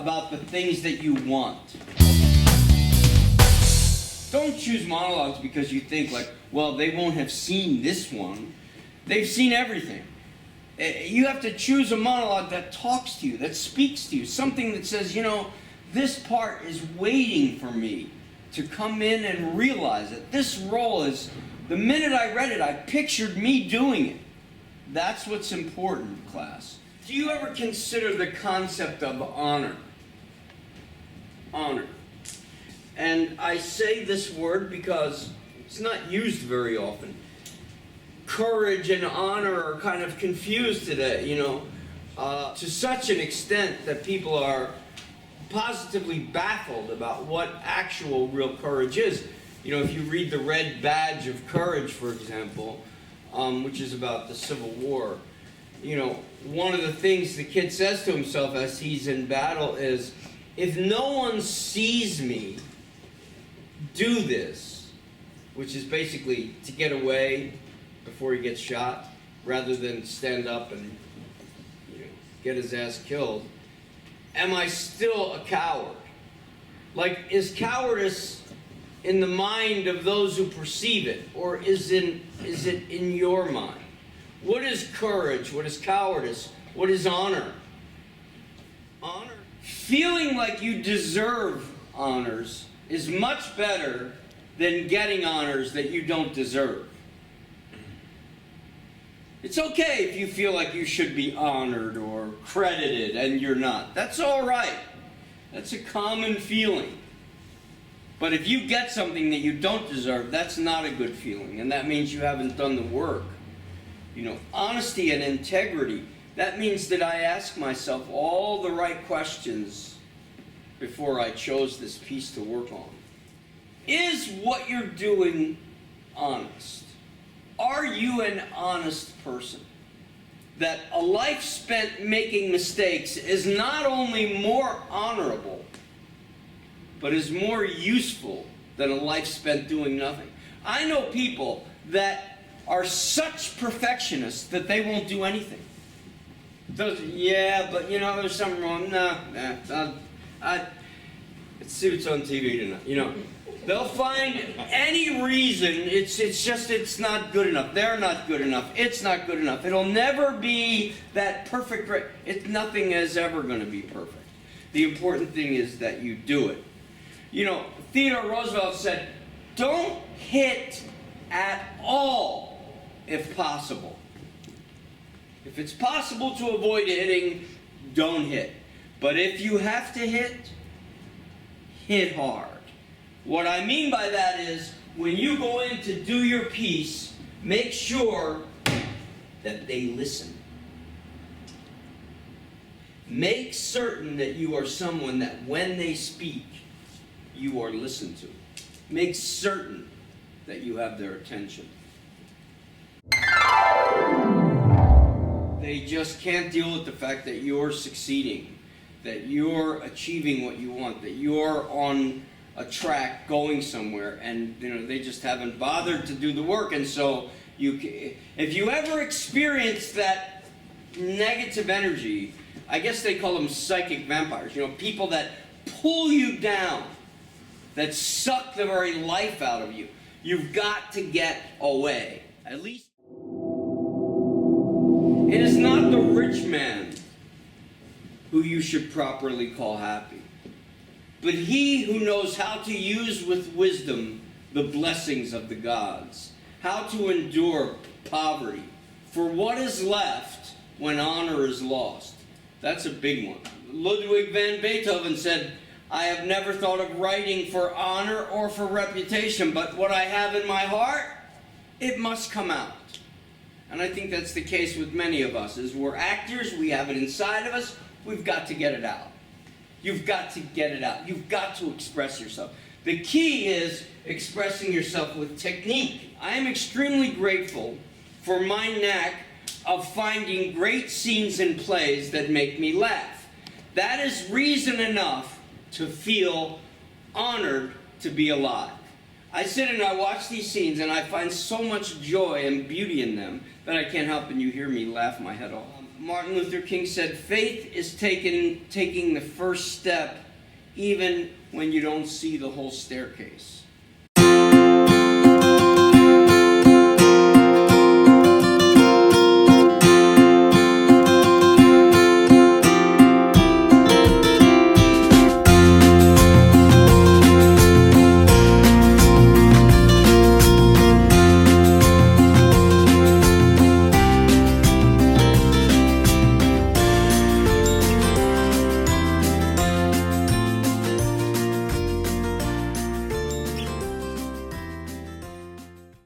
about the things that you want. Don't choose monologues because you think like, well, they won't have seen this one. They've seen everything. You have to choose a monologue that talks to you, that speaks to you, something that says, you know, this part is waiting for me to come in and realize it. This role is, the minute I read it, I pictured me doing it. That's what's important, class. Do you ever consider the concept of honor? Honor. And I say this word because it's not used very often. Courage and honor are kind of confused today, you know, to such an extent that people are positively baffled about what actual real courage is. You know, if you read The Red Badge of Courage, for example, which is about the Civil War, you know, one of the things the kid says to himself as he's in battle is, if no one sees me do this, which is basically to get away before he gets shot, rather than stand up and, you know, get his ass killed, am I still a coward? Like, is cowardice in the mind of those who perceive it, or is it in your mind? What is courage? What is cowardice? What is honor? Honor. Feeling like you deserve honors is much better than getting honors that you don't deserve. It's okay if you feel like you should be honored or credited and you're not. That's all right. That's a common feeling. But if you get something that you don't deserve, that's not a good feeling, and that means you haven't done the work. You know, honesty and integrity, that means that I ask myself all the right questions before I chose this piece to work on. Is what you're doing honest? Are you an honest person? That a life spent making mistakes is not only more honorable, but is more useful than a life spent doing nothing. I know people that are such perfectionists that they won't do anything. Yeah, but you know, there's something wrong. It suits on TV tonight, you know. They'll find any reason, it's not good enough. They're not good enough. It's not good enough. It'll never be that perfect. Nothing is ever going to be perfect. The important thing is that you do it. You know, Theodore Roosevelt said, don't hit at all if possible. If it's possible to avoid hitting, don't hit. But if you have to hit hard. What I mean by that is, when you go in to do your piece, make sure that they listen. Make certain that you are someone that when they speak, you are listened to. Make certain that you have their attention. They just can't deal with the fact that you're succeeding, that you're achieving what you want, that you're on a track going somewhere, and you know they just haven't bothered to do the work. And so if you ever experience that negative energy, I guess they call them psychic vampires, you know, people that pull you down, that suck the very life out of you, you've got to get away. At least it is not the rich man who you should properly call happy, but he who knows how to use with wisdom the blessings of the gods, how to endure poverty, for what is left when honor is lost. That's a big one. Ludwig van Beethoven said, I have never thought of writing for honor or for reputation, but what I have in my heart, it must come out. And I think that's the case with many of us. As we're actors, we have it inside of us, we've got to get it out. You've got to get it out. You've got to express yourself. The key is expressing yourself with technique. I am extremely grateful for my knack of finding great scenes in plays that make me laugh. That is reason enough to feel honored to be alive. I sit and I watch these scenes and I find so much joy and beauty in them that I can't help and you hear me laugh my head off. Martin Luther King said, faith is taking the first step even when you don't see the whole staircase.